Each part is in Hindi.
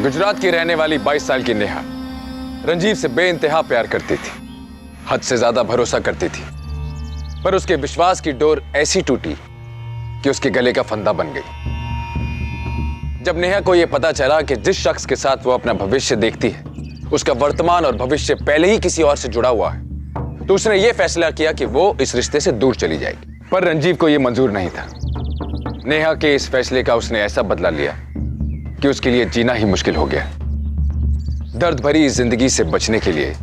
गुजरात की रहने वाली 22 साल की नेहा रंजीव से बेइंतहा प्यार करती थी, हद से ज्यादा भरोसा करती थी, पर उसके विश्वास की डोर ऐसी टूटी कि उसके गले का फंदा बन गई। जब नेहा को यह पता चला कि जिस शख्स के साथ वो अपना भविष्य देखती है उसका वर्तमान और भविष्य पहले ही किसी और से जुड़ा हुआ है, तो उसने ये फैसला किया कि वो इस रिश्ते से दूर चली जाएगी। पर रंजीव को यह मंजूर नहीं था। नेहा के इस फैसले का उसने ऐसा बदला लिया कि उसके लिए जीना ही मुश्किल हो गया। दर्द भरी इस जिंदगी से बचने के लिए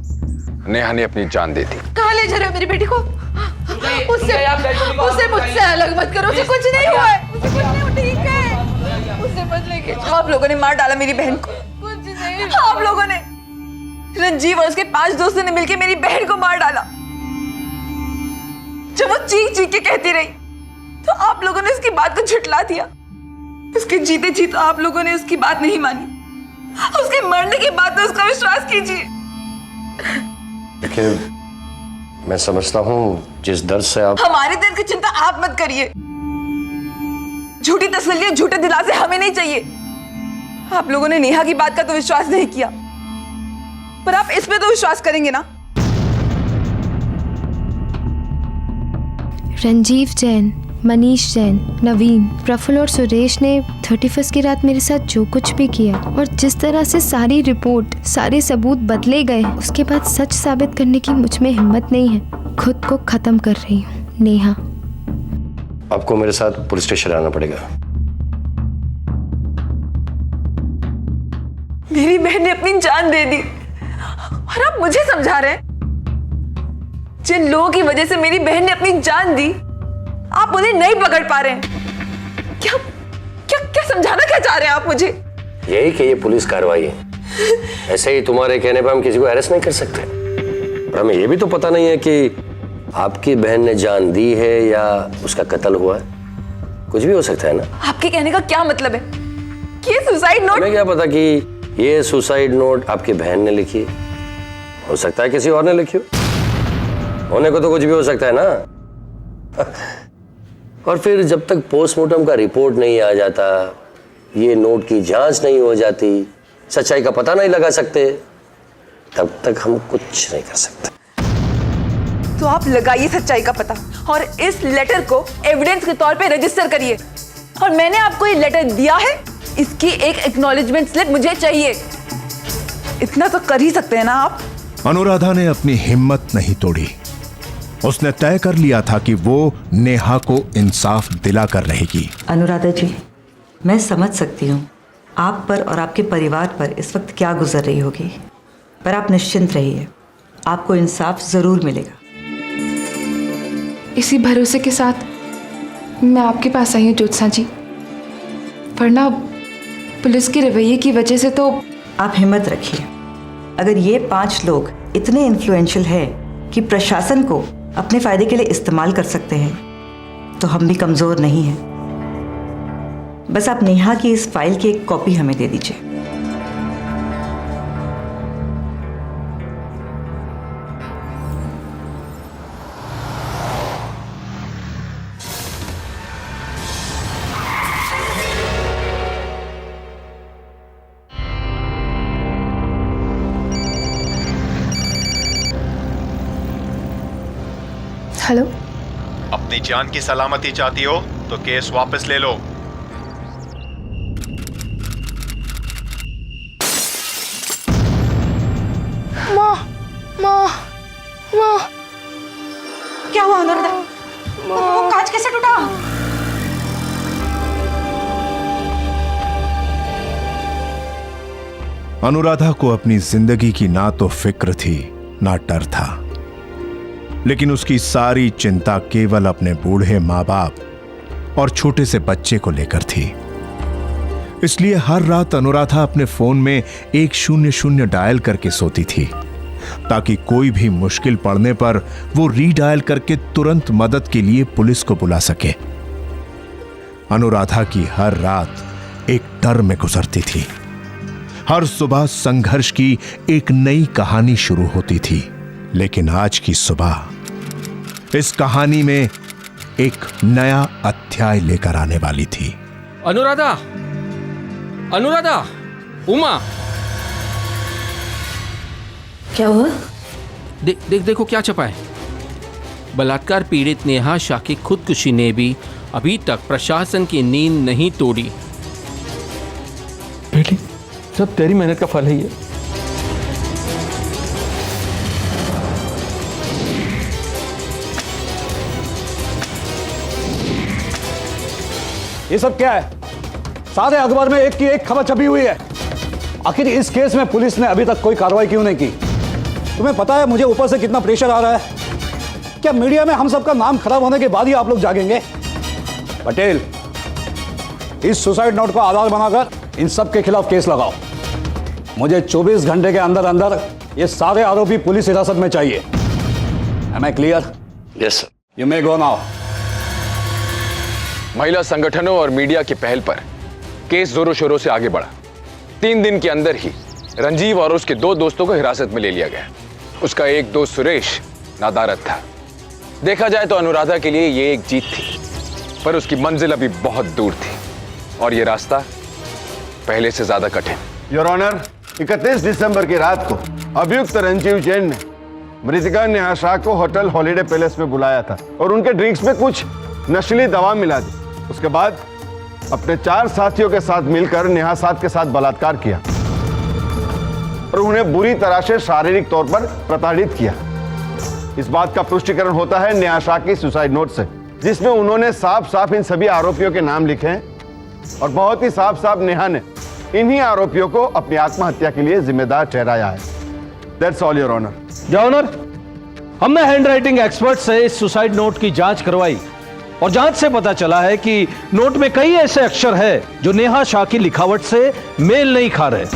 नेहा ने अपनी जान दे दी। कहाँ ले जा रहे हो मेरी बेटी को? उसे मुझसे अलग मत करो, उसे कुछ नहीं हुआ है, उसे कुछ नहीं हुआ, ठीक है? उसे मत लेके जाओ। आप लोगों ने मार डाला मेरी बहन को। कुछ नहीं। आप लोगों ने, रंजीव और उसके 5 दोस्तों ने मिलकर मेरी बहन को मार डाला। जब वो चीख चीख के कहती रही तो आप लोगों ने उसकी बात को झुठला दिया। उसके जीते जी तो आप लोगों ने उसकी बात नहीं मानी, उसके मरने के बाद तो उसका विश्वास कीजिए। देखिए, मैं समझता हूँ जिस दर्द से आप। हमारे दर्द की चिंता आप मत करिए। झूठी तसल्ली, झूठे दिलासे हमें नहीं चाहिए। आप लोगों ने नेहा की बात का तो विश्वास नहीं किया, पर आप इस पे तो विश्वास करेंगे ना? रंजीव जैन, मनीष जैन, नवीन, प्रफुल्ल और सुरेश ने 31 की रात मेरे साथ जो कुछ भी किया और जिस तरह से सारी रिपोर्ट, सारे सबूत बदले गए, उसके बाद सच साबित करने की मुझ में हिम्मत नहीं है। खुद को खत्म कर रही हूँ। नेहा, आपको मेरे साथ पुलिस स्टेशन आना पड़ेगा। मेरी बहन ने अपनी जान दे दी और आप मुझे समझा रहे हैं? जिन लोगों की वजह से मेरी बहन ने अपनी जान दी, आप उन्हें नहीं पकड़ पा रहे हैं। क्या क्या क्या समझाना क्या चाह रहे हैं आप मुझे? यही कि ये पुलिस कार्रवाई है। ऐसे ही तुम्हारे कहने पर हम किसी को अरेस्ट नहीं कर सकते। पर हमें ये भी तो पता नहीं है कि आपकी बहन ने जान दी है या उसका कत्ल हुआ है। कुछ भी हो सकता है ना। आपके कहने का क्या मतलब है? कि ये सुसाइड नोट? हमें क्या पता कि ये सुसाइड नोट आपकी बहन ने लिखी है। हो सकता है किसी और ने लिखी हो। होने को तो कुछ भी हो सकता है ना। और फिर जब तक पोस्टमार्टम का रिपोर्ट नहीं आ जाता, ये नोट की जांच नहीं हो जाती, सच्चाई का पता नहीं लगा सकते, तब तक हम कुछ नहीं कर सकते। तो आप लगाइए सच्चाई का पता और इस लेटर को एविडेंस के तौर पे रजिस्टर करिए। और मैंने आपको ये लेटर दिया है, इसकी एक एक्नॉलेजमेंट स्लिप मुझे चाहिए। इतना तो कर ही सकते हैं ना आप? अनुराधा ने अपनी हिम्मत नहीं तोड़ी। उसने तय कर लिया था कि वो नेहा को इंसाफ दिला कर रहेगी। अनुराधा जी, मैं समझ सकती हूँ आप पर और आपके परिवार पर इस वक्त क्या गुजर रही होगी, पर आप निश्चिंत रहिए, आपको इंसाफ जरूर मिलेगा। इसी भरोसे के साथ मैं आपके पास आई हूँ ज्योत्सना जी, वरना पुलिस के रवैये की वजह से तो। आप हिम्मत रखिए। अगर ये 5 लोग इतने इन्फ्लुएंशियल है कि प्रशासन को अपने फायदे के लिए इस्तेमाल कर सकते हैं, तो हम भी कमजोर नहीं हैं। बस आप नेहा की इस फाइल की एक कॉपी हमें दे दीजिए। हेलो, अपनी जान की सलामती चाहती हो तो केस वापस ले लो। माँ, माँ, माँ, क्या हुआ अनुराधा? वो कांच कैसे टूटा? अनुराधा को अपनी जिंदगी की ना तो फिक्र थी ना डर था, लेकिन उसकी सारी चिंता केवल अपने बूढ़े माँ बाप और छोटे से बच्चे को लेकर थी। इसलिए हर रात अनुराधा अपने फोन में 100 डायल करके सोती थी, ताकि कोई भी मुश्किल पड़ने पर वो रीडायल करके तुरंत मदद के लिए पुलिस को बुला सके। अनुराधा की हर रात एक डर में गुजरती थी। हर सुबह संघर्ष की एक नई कहानी शुरू होती थी, लेकिन आज की सुबह इस कहानी में एक नया अध्याय लेकर आने वाली थी। अनुराधा, अनुराधा, उमा, क्या हुआ? देखो क्या छपा है। बलात्कार पीड़ित नेहा शाह की खुदकुशी ने भी अभी तक प्रशासन की नींद नहीं तोड़ी। बेटी, सब तेरी मेहनत का फल है ये। ये सब क्या है? सारे अखबार में एक की एक खबर छपी हुई है। आखिर इस केस में पुलिस ने अभी तक कोई कार्रवाई क्यों नहीं की? तुम्हें पता है मुझे ऊपर से कितना प्रेशर आ रहा है? क्या मीडिया में हम सबका नाम खराब होने के बाद ही आप लोग जागेंगे? पटेल, इस सुसाइड नोट को आधार बनाकर इन सब के खिलाफ केस लगाओ। मुझे 24 घंटे के अंदर अंदर ये सारे आरोपी पुलिस हिरासत में चाहिए। Am I clear? Yes sir. You may go now. महिला संगठनों और मीडिया की पहल पर केस जोरों शोरों से आगे बढ़ा। 3 दिन के अंदर ही रंजीव और उसके 2 दोस्तों को हिरासत में ले लिया गया। उसका एक दोस्त सुरेश नादारत था। देखा जाए तो अनुराधा के लिए ये एक जीत थी, पर उसकी मंजिल अभी बहुत दूर थी और ये रास्ता पहले से ज्यादा कठिन। योर ऑनर, 31 दिसंबर की रात को अभियुक्त रंजीव जैन ने मृतका नेहा शाह को होटल हॉलिडे पैलेस में बुलाया था और उनके ड्रिंक्स में कुछ नशीली दवा मिला दी। उसके बाद अपने 4 साथियों के साथ मिलकर नेहा शाह के साथ बलात्कार किया और उन्हें बुरी तरह से शारीरिक तौर पर प्रताड़ित किया। इस बात का पुष्टिकरण होता है नेहा शाह की सुसाइड नोट से, जिसमें उन्होंने साफ साफ इन सभी आरोपियों के नाम लिखे हैं और बहुत ही साफ साफ नेहा ने इन्हीं आरोपियों को अपनी आत्महत्या के लिए जिम्मेदार ठहराया है। That's all your honour. Your honour, हमने हैंडराइटिंग एक्सपर्ट से इस सुसाइड नोट की जांच करवाई और जांच से पता चला है कि नोट में कई ऐसे अक्षर हैं जो नेहा शाह की लिखावट से मेल नहीं खा रहे।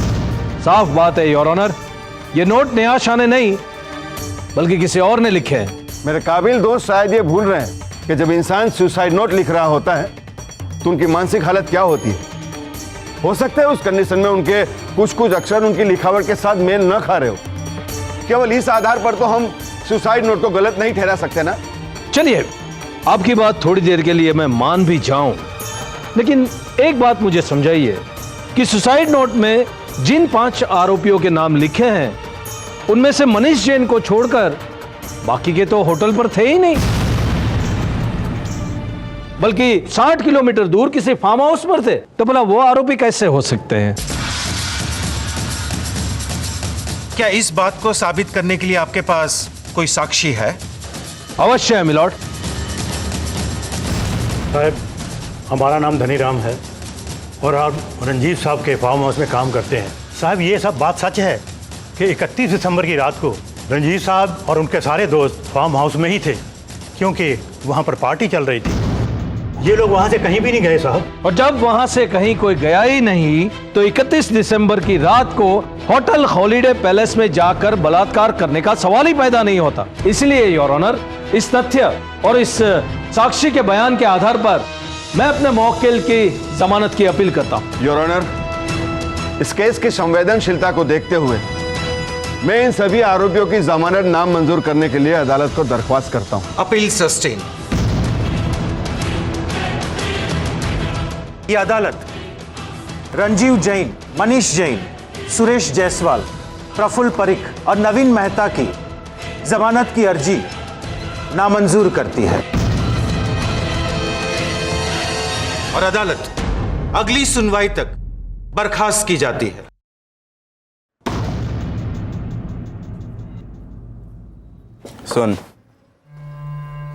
साफ बात है योर ऑनर, ये नोट नेहा शाह ने नहीं बल्कि किसी और ने लिखे हैं। मेरे काबिल दोस्त शायद ये भूल रहे हैं कि जब इंसान सुसाइड नोट लिख रहा होता है तो उनकी मानसिक हालत क्या होती है। हो सकता है उस कंडीशन में उनके कुछ अक्षर उनकी लिखावट के साथ मेल न खा रहे हो। केवल इस आधार पर तो हम सुसाइड नोट को गलत नहीं ठहरा सकते ना। चलिए, आपकी बात थोड़ी देर के लिए मैं मान भी जाऊं, लेकिन एक बात मुझे समझाइए कि सुसाइड नोट में जिन 5 आरोपियों के नाम लिखे हैं उनमें से मनीष जैन को छोड़कर बाकी के तो होटल पर थे ही नहीं, बल्कि 60 किलोमीटर दूर किसी फार्म हाउस पर थे। तो भला वो आरोपी कैसे हो सकते हैं? क्या इस बात को साबित करने के लिए आपके पास कोई साक्षी है? अवश्य है मिलॉर्ड। साहब, हमारा नाम धनीराम है और आप रंजीव साहब के फार्म हाउस में काम करते हैं। साहब, ये सब बात सच है कि 31 दिसंबर की रात को रंजीव साहब और उनके सारे दोस्त फार्म हाउस में ही थे, क्योंकि वहाँ पर पार्टी चल रही थी। ये लोग वहाँ से कहीं भी नहीं गए साहब। और जब वहाँ से कहीं कोई गया ही नहीं तो 31 दिसंबर की रात को होटल हॉलिडे पैलेस में जाकर बलात्कार करने का सवाल ही पैदा नहीं होता। इसलिए योर ऑनर, इस तथ्य और इस साक्षी के बयान के आधार पर मैं अपने मौकिल की जमानत की अपील करता हूं। योर ऑनर, इस केस की संवेदनशीलता को देखते हुए मैं इन सभी आरोपियों की जमानत नामंजूर करने के लिए अदालत को दरख्वास्त करता हूं। Appeal sustain. ये अदालत रंजीव जैन, मनीष जैन, सुरेश जायसवाल, प्रफुल्ल परिख और नवीन मेहता की जमानत की अर्जी नामंजूर करती है और अदालत अगली सुनवाई तक बर्खास्त की जाती है। सुन,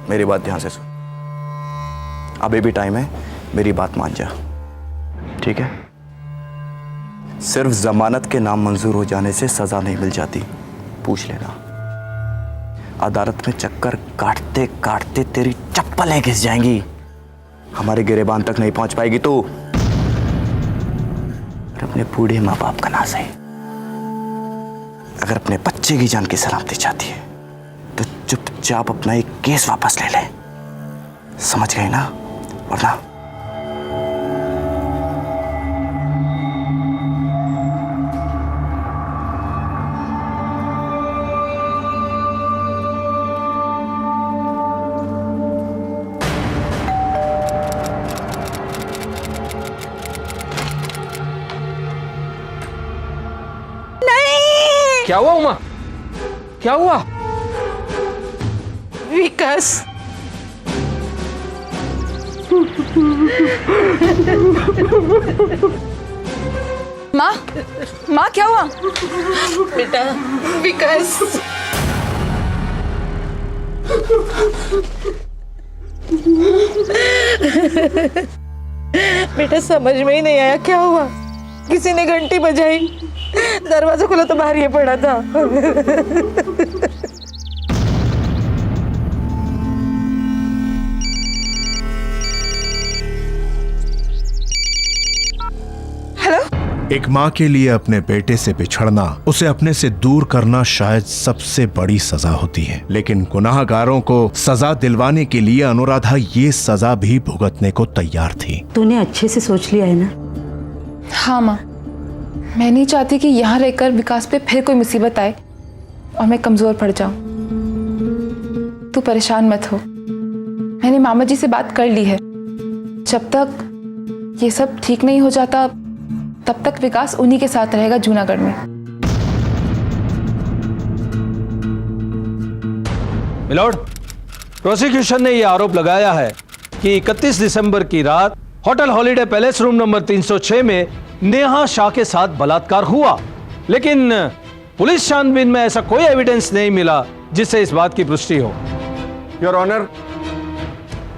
मेरी बात ध्यान से सुन। अभी भी टाइम है, मेरी बात मान जा, ठीक है? सिर्फ जमानत के नाम मंजूर हो जाने से सजा नहीं मिल जाती, पूछ लेना। अदालत में चक्कर काटते काटते तेरी चप्पलें घिस जाएंगी, हमारे गिरेबान तक नहीं पहुंच पाएगी तू। और अपने बूढ़े माँ बाप का नाज है। अगर अपने बच्चे की जान की सलामती चाहती है तो चुपचाप अपना एक केस वापस ले ले, समझ गए ना? वरना क्या हुआ उमा? क्या हुआ? विकास, माँ, माँ क्या हुआ? बेटा विकास, बेटा समझ में ही नहीं आया क्या हुआ। किसी ने घंटी बजाई, दरवाजा खुला तो बाहर ये पड़ा था। एक माँ के लिए अपने बेटे से बिछड़ना, उसे अपने से दूर करना शायद सबसे बड़ी सजा होती है, लेकिन गुनाहगारों को सजा दिलवाने के लिए अनुराधा ये सजा भी भुगतने को तैयार थी। तूने अच्छे से सोच लिया है ना? हाँ माँ, मैं नहीं चाहती कि यहाँ रहकर विकास पे फिर कोई मुसीबत आए और मैं कमजोर पड़ जाऊं। तू परेशान मत हो, मैंने मामा जी से बात कर ली है। जब तक ये सब ठीक नहीं हो जाता तब तक विकास उन्हीं के साथ रहेगा जूनागढ़ में। मिलॉर्ड, प्रोसिक्यूशन ने यह आरोप लगाया है कि 31 दिसंबर की रात hotel holiday palace room number 306 में नेहा शाह के साथ बलात्कार हुआ, लेकिन पुलिस छानबीन में ऐसा कोई एविडेंस नहीं मिला जिससे इस बात की पुष्टि हो। योर ऑनर,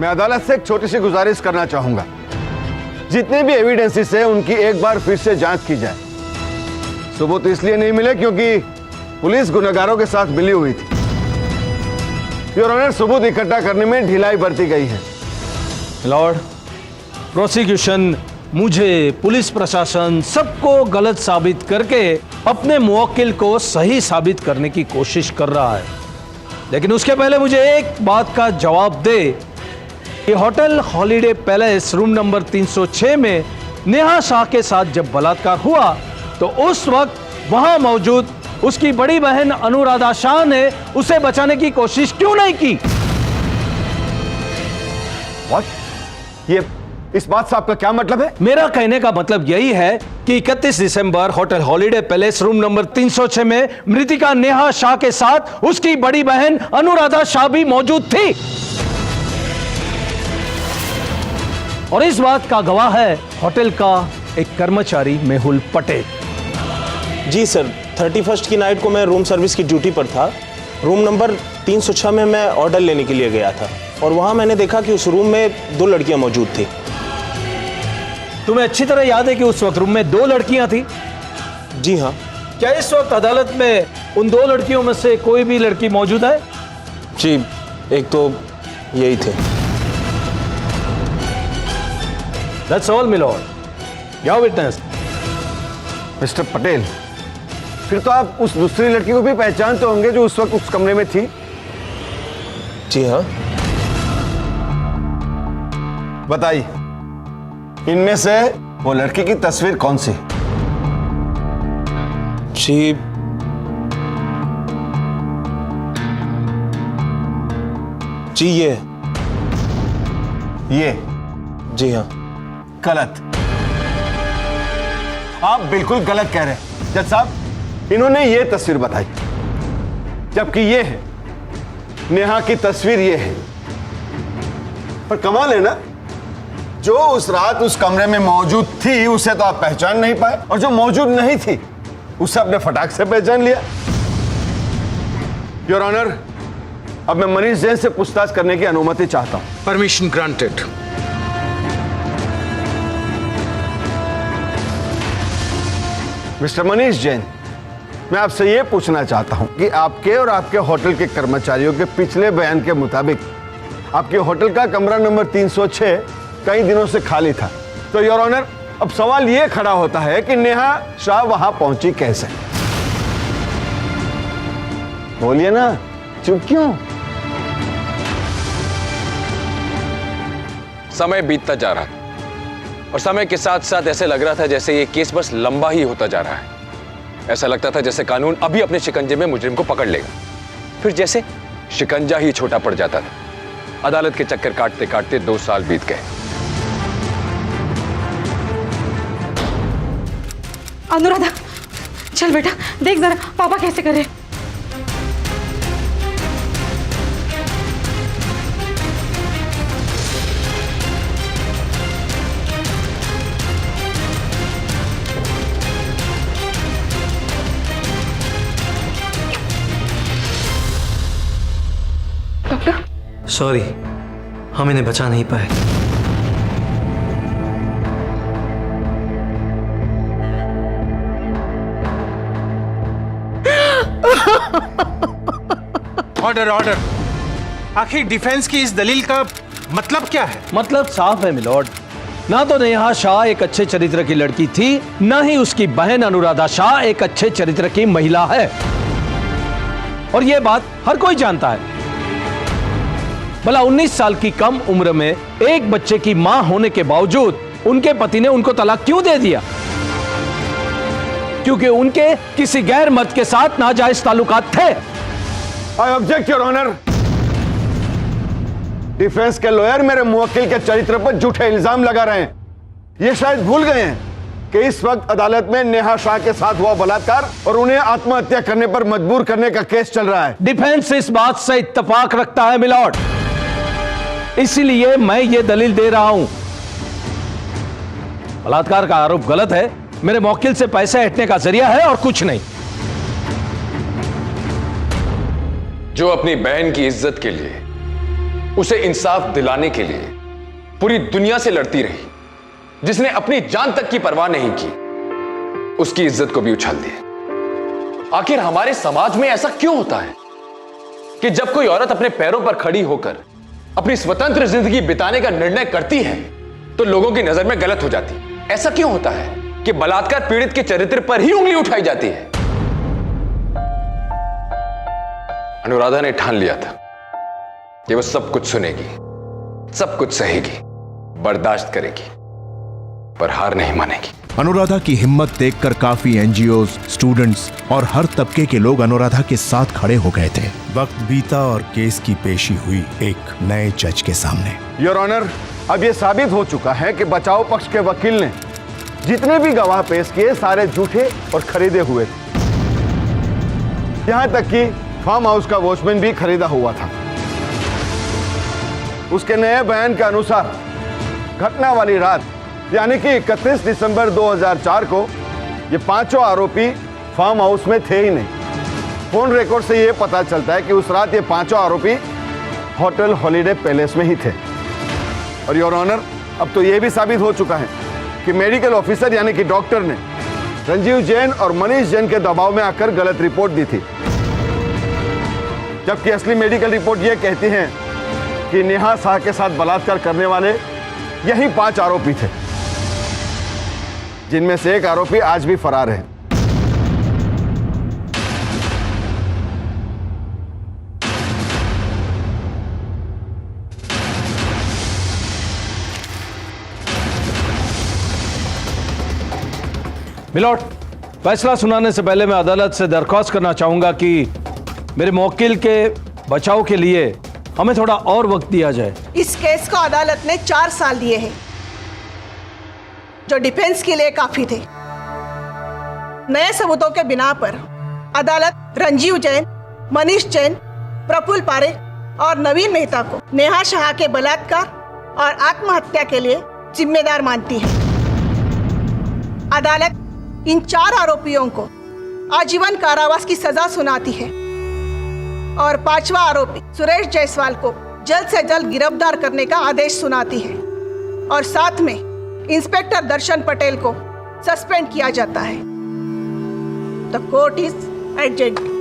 मैं अदालत से एक छोटी सी गुजारिश करना चाहूंगा। जितने भी एविडेंसेस है उनकी एक बार फिर से जांच की जाए। सबूत इसलिए नहीं मिले क्योंकि पुलिस गुनहगारों के साथ मिली हुई थी। योर ऑनर, सबूत इकट्ठा करने में ढिलाई बरती गई है। लॉर्ड, प्रोसिक्यूशन मुझे, पुलिस प्रशासन सबको गलत साबित करके अपने मुवक्किल को सही साबित करने की कोशिश कर रहा है, लेकिन उसके पहले मुझे एक बात का जवाब दे कि hotel holiday palace room number 306 में नेहा शाह के साथ जब बलात्कार हुआ तो उस वक्त वहां मौजूद उसकी बड़ी बहन अनुराधा शाह ने उसे बचाने की कोशिश क्यों नहीं की? What? ये इस बात से आपका क्या मतलब है? मेरा कहने का मतलब यही है कि 31 दिसंबर hotel holiday palace room number 306 में मृतिका नेहा शाह के साथ उसकी बड़ी बहन अनुराधा शाह भी मौजूद थी, और इस बात का गवाह है होटल का एक कर्मचारी मेहुल पटेल। जी सर, 31 की नाइट को मैं रूम सर्विस की ड्यूटी पर था। रूम नंबर 306 में मैं ऑर्डर लेने के लिए गया था और वहां मैंने देखा कि उस रूम में 2 लड़कियां मौजूद थी। तुम्हें अच्छी तरह याद है कि उस वक्त रूम में 2 लड़कियां थी? जी हाँ। क्या इस वक्त अदालत में उन 2 लड़कियों में से कोई भी लड़की मौजूद है? जी, एक तो यही थे। That's all, my lord. Your witness. Mister Patel, फिर तो आप उस दूसरी लड़की को भी पहचानते होंगे जो उस वक्त उस कमरे में थी? जी हाँ। बताइए, इनमें से वो लड़की की तस्वीर कौन सी? जी, ये जी हाँ। गलत। आप बिल्कुल गलत कह रहे हैं जज साहब। इन्होंने ये तस्वीर बताई, जबकि ये है नेहा की तस्वीर। ये है, पर कमाल है ना, जो उस रात उस कमरे में मौजूद थी उसे तो आप पहचान नहीं पाए, और जो मौजूद नहीं थी उसे आपने फटाक से पहचान लिया। योर ऑनर, अब मैं मनीष जैन से पूछताछ करने की अनुमति चाहता हूं। Permission granted. Mister Manish Jain, मैं आपसे यह पूछना चाहता हूं कि आपके और आपके होटल के कर्मचारियों के पिछले बयान के मुताबिक आपके होटल का कमरा नंबर 306 कई दिनों से खाली था। तो योर ऑनर, अब सवाल यह खड़ा होता है कि नेहा शाह वहां पहुंची कैसे? बोलिए ना, चुप क्यों? समय बीतता जा रहा था और समय के साथ साथ ऐसे लग रहा था जैसे ये केस बस लंबा ही होता जा रहा है। ऐसा लगता था जैसे कानून अभी अपने शिकंजे में मुजरिम को पकड़ लेगा, फिर जैसे शिकंजा ही छोटा पड़ जाता था। अदालत के चक्कर काटते काटते 2 साल बीत गए। अनुराधा, चल बेटा देख जरा पापा कैसे कर रहे। सॉरी, हम इन्हें बचा नहीं पाए। Order order. आखिर डिफेंस की इस दलील का मतलब क्या है? मतलब साफ है मिलॉर्ड, ना तो नेहा शाह एक अच्छे चरित्र की लड़की थी, ना ही उसकी बहन अनुराधा शाह एक अच्छे चरित्र की महिला है। और यह बात हर कोई जानता है। भला 19 साल की कम उम्र में एक बच्चे की मां होने के बावजूद उनके पति ने उनको तलाक क्यों दे दिया? क्योंकि उनके किसी गैर मर्द के साथ नाजायज ताल्लुकात थे। I object your honour. Defence के लॉयर मेरे मुवक्किल के चरित्र पर झूठे इल्जाम लगा रहे हैं। ये शायद भूल गए हैं कि इस वक्त अदालत में नेहा शाह के साथ हुआ बलात्कार और उन्हें आत्महत्या करने पर मजबूर करने का केस चल रहा है। डिफेंस इस बात से इत्तेफाक रखता है मिलॉर्ड, इसीलिए मैं ये दलील दे रहा हूं। बलात्कार का आरोप गलत है, मेरे मौकिल से पैसे हटने का जरिया है और कुछ नहीं। जो अपनी बहन की इज्जत के लिए, उसे इंसाफ दिलाने के लिए पूरी दुनिया से लड़ती रही, जिसने अपनी जान तक की परवाह नहीं की, उसकी इज्जत को भी उछाल दिया। आखिर हमारे समाज में ऐसा क्यों होता है कि जब कोई औरत अपने पैरों पर खड़ी होकर अपनी स्वतंत्र जिंदगी बिताने का निर्णय करती है तो लोगों की नजर में गलत हो जाती है? ऐसा क्यों होता है कि बलात्कार पीड़ित के चरित्र पर ही उंगली उठाई जाती है? अनुराधा ने ठान लिया था कि वो सब कुछ सुनेगी, सब कुछ सहेगी, बर्दाश्त करेगी, पर हार नहीं मानेगी। अनुराधा की हिम्मत देखकर काफी एनजीओ, स्टूडेंट्स और हर तबके के लोग अनुराधा के साथ खड़े हो गए थे। वक्त बीता और केस की पेशी हुई एक नए जज के सामने। योर ऑनर, अब यह साबित हो चुका है कि बचाव पक्ष के वकील ने जितने भी गवाह पेश किए सारे झूठे और खरीदे हुए थे। यहां तक कि फार्म हाउस का वॉचमैन भी खरीदा हुआ था। उसके नए बयान के अनुसार घटना वाली रात यानी कि 31 दिसंबर 2004 को ये पांचों आरोपी फार्म हाउस में थे ही नहीं। फोन रिकॉर्ड से ये पता चलता है कि उस रात ये पांचों आरोपी होटल हॉलिडे पैलेस में ही थे। और योर ऑनर, अब तो ये भी साबित हो चुका है कि मेडिकल ऑफिसर यानी कि डॉक्टर ने रंजीव जैन और मनीष जैन के दबाव में आकर गलत रिपोर्ट दी थी, जबकि असली मेडिकल रिपोर्ट ये कहती है कि नेहा शाह के साथ बलात्कार करने वाले यही 5 आरोपी थे, जिनमें से एक आरोपी आज भी फरार है। मिलॉर्ड, फैसला सुनाने से पहले मैं अदालत से दरख्वास्त करना चाहूंगा कि मेरे मौकिल के बचाव के लिए हमें थोड़ा और वक्त दिया जाए। इस केस को अदालत ने 4 साल दिए हैं, जो डिफेंस के लिए काफी थे। नए सबूतों के बिना पर अदालत रंजीव जैन, मनीष जैन, प्रफुल्ल पारेख और नवीन मेहता को नेहा शाह के बलात्कार और आत्महत्या के लिए जिम्मेदार मानती है। अदालत इन 4 आरोपियों को आजीवन कारावास की सजा सुनाती है और 5वां आरोपी सुरेश जायसवाल को जल्द से जल्द गिरफ्तार करने का आदेश सुनाती है और साथ में इंस्पेक्टर दर्शन पटेल को सस्पेंड किया जाता है। The court is adjourned.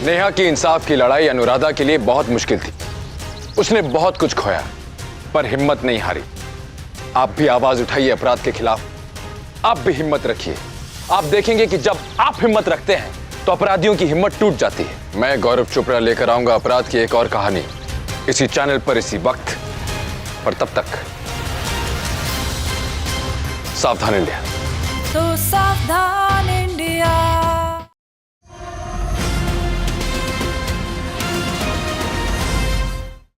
Neha की इंसाफ की लड़ाई अनुराधा के लिए बहुत मुश्किल थी। उसने बहुत कुछ खोया पर हिम्मत नहीं हारी। आप भी आवाज उठाइए अपराध के खिलाफ, आप भी हिम्मत रखिए। आप देखेंगे कि जब आप हिम्मत रखते हैं तो अपराधियों की हिम्मत टूट जाती है। मैं गौरव चोपड़ा लेकर आऊंगा अपराध की एक और कहानी इसी चैनल पर इसी वक्त पर। तब तक सावधान इंडिया। तो सावधान इंडिया।